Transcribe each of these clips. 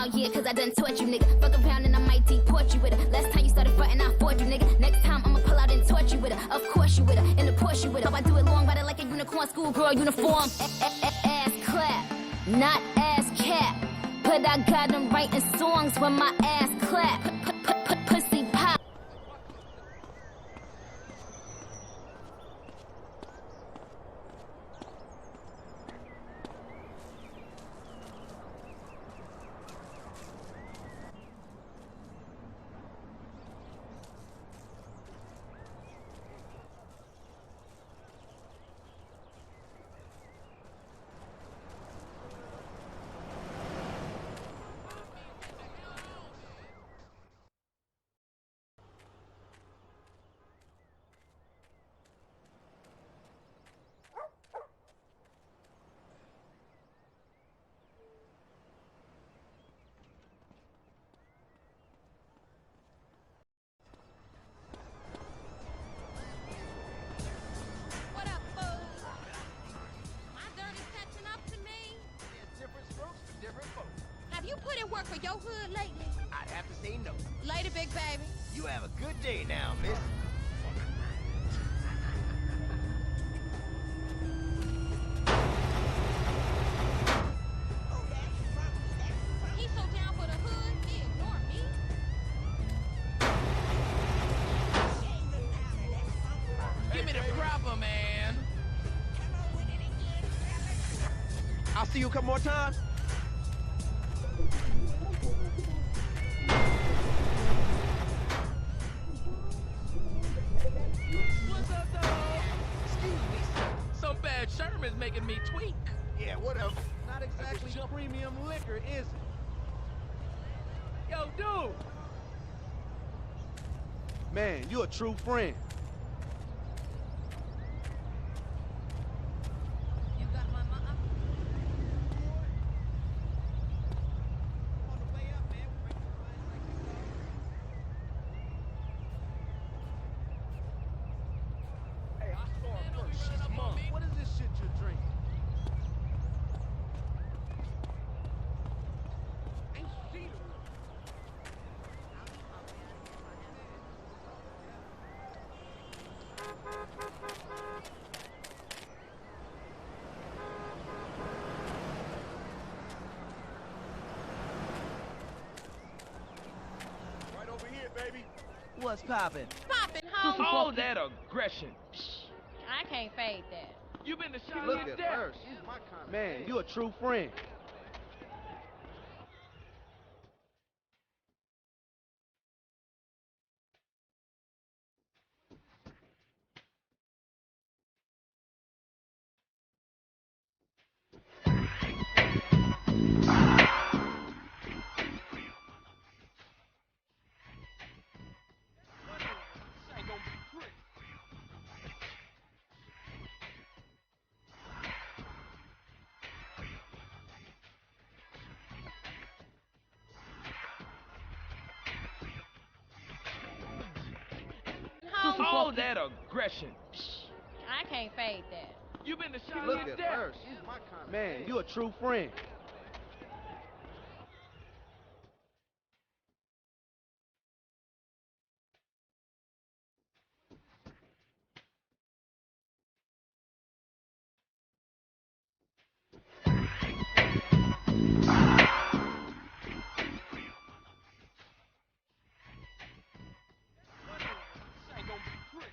Oh yeah, cause I done taught you, nigga. Fuck around and I might deport you with her. Last time you started frontin', I fought you, nigga. Next time I'ma pull out and torch you with her. Of course you with her, in the Porsche you with her. I do it long, ride it like a unicorn schoolgirl uniform. Ass clap, not ass cap. But I got them writing songs when my ass clap. Pussy pop. Work for your hood lately? I'd have to say no. Later, big baby. You have a good day now, miss. He's so down for the hood, he ignored me. Give me the proper, man. I'll see you a couple more times. What's up, dog? Excuse me, sir. Some bad Sherman's making me tweak. Yeah, whatever. Not exactly premium liquor, is it? Yo, dude. Man, you a true friend. You got my mom. On the way up, man. We're breaking lines like you know. Hey, I saw her Man, don't be first. running She's up on mom. me. What is this shit you're drinking? Ain't she the one? Right over here, baby. What's poppin'? Popping home. Oh, that aggression. I can't fade that. You been to shot Look your at death. her. She's my kind of man, you a true friend. Ain't gonna be pretty. Home. Oh, that aggression. I can't fade that. You been to shot Look your at death. her. She's my kind of man, you a true friend. Ain't gonna be pretty.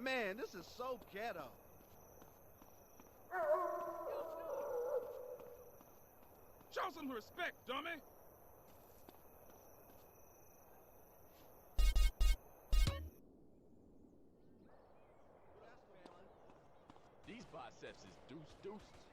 Man, this is so ghetto. Show some respect, dummy. These biceps is deuce deuces.